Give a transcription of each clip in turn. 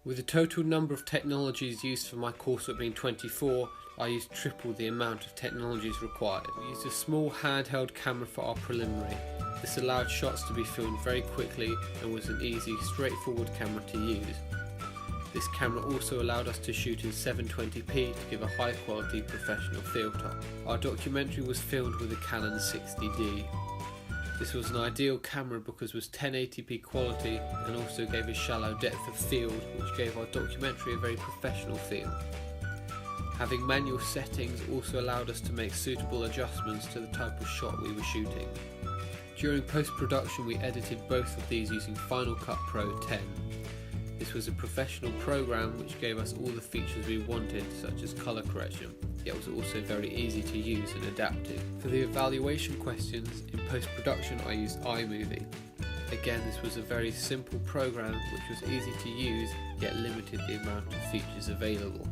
With the total number of technologies used for my coursework being 24, I used triple the amount of technologies required. We used a small handheld camera for our preliminary. This allowed shots to be filmed very quickly and was an easy, straightforward camera to use. This camera also allowed us to shoot in 720p to give a high quality professional feel to. Our documentary was filmed with a Canon 60D. This was an ideal camera because it was 1080p quality and also gave a shallow depth of field, which gave our documentary a very professional feel. Having manual settings also allowed us to make suitable adjustments to the type of shot we were shooting. During post-production we edited both of these using Final Cut Pro 10. This was a professional program which gave us all the features we wanted, such as colour correction, yet was also very easy to use and adapt to. For the evaluation questions, in post-production I used iMovie. Again, this was a very simple program which was easy to use, yet limited the amount of features available.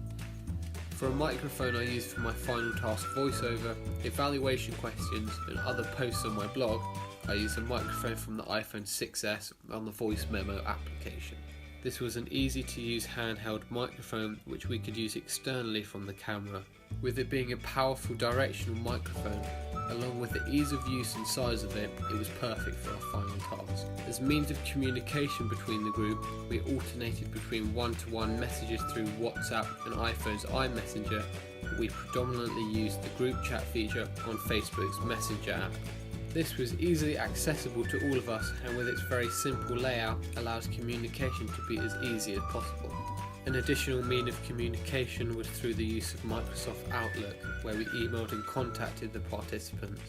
For a microphone I used for my final task voiceover, evaluation questions and other posts on my blog, I used a microphone from the iPhone 6s on the voice memo application. This was an easy to use handheld microphone which we could use externally from the camera. With it being a powerful directional microphone, along with the ease of use and size of it, it was perfect for our final task. As means of communication between the group, we alternated between one-to-one messages through WhatsApp and iPhone's iMessenger, but we predominantly used the group chat feature on Facebook's Messenger app. This was easily accessible to all of us, and with its very simple layout allows communication to be as easy as possible. An additional mean of communication was through the use of Microsoft Outlook, where we emailed and contacted the participants.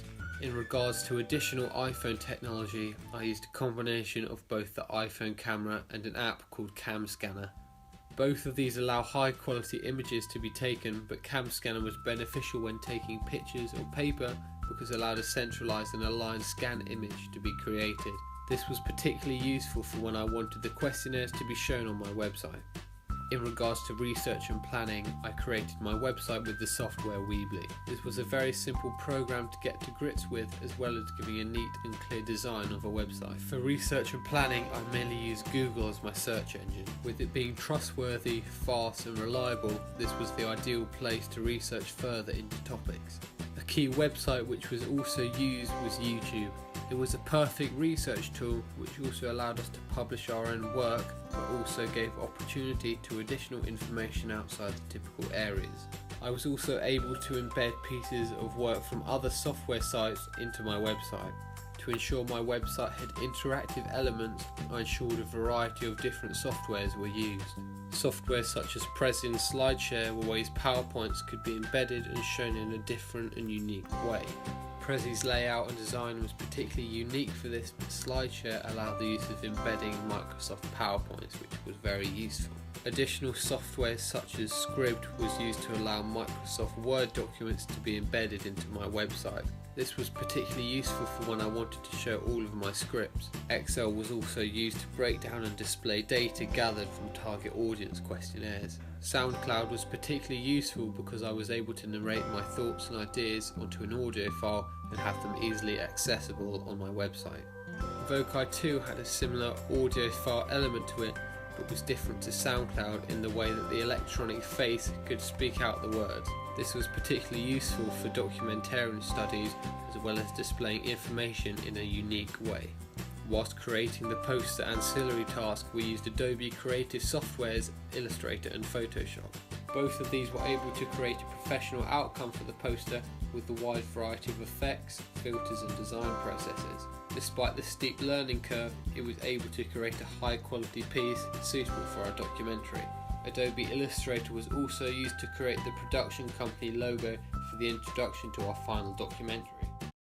In regards to additional iPhone technology, I used a combination of both the iPhone camera and an app called Cam Scanner. Both of these allow high quality images to be taken, but Cam Scanner was beneficial when taking pictures or paper because it allowed a centralised and aligned scan image to be created. This was particularly useful for when I wanted the questionnaires to be shown on my website. In regards to research and planning, I created my website with the software Weebly. This was a very simple program to get to grips with, as well as giving a neat and clear design of a website. For research and planning, I mainly use Google as my search engine. With it being trustworthy, fast and reliable, this was the ideal place to research further into topics. A key website which was also used was YouTube. It was a perfect research tool which also allowed us to publish our own work, but also gave opportunity to additional information outside the typical areas. I was also able to embed pieces of work from other software sites into my website. To ensure my website had interactive elements, I ensured a variety of different softwares were used. Software such as Prezi and SlideShare were ways PowerPoints could be embedded and shown in a different and unique way. Prezi's layout and design was particularly unique for this, but SlideShare allowed the use of embedding Microsoft PowerPoints, which was very useful. Additional software such as Scribd was used to allow Microsoft Word documents to be embedded into my website. This was particularly useful for when I wanted to show all of my scripts. Excel was also used to break down and display data gathered from target audience questionnaires. SoundCloud was particularly useful because I was able to narrate my thoughts and ideas onto an audio file and have them easily accessible on my website. Vokai 2 had a similar audio file element to it, but was different to SoundCloud in the way that the electronic face could speak out the words. This was particularly useful for documentarian studies, as well as displaying information in a unique way. Whilst creating the poster ancillary task, we used Adobe Creative Software's Illustrator and Photoshop. Both of these were able to create a professional outcome for the poster with the wide variety of effects, filters and design processes. Despite the steep learning curve, it was able to create a high quality piece suitable for our documentary. Adobe Illustrator was also used to create the production company logo for the introduction to our final documentary.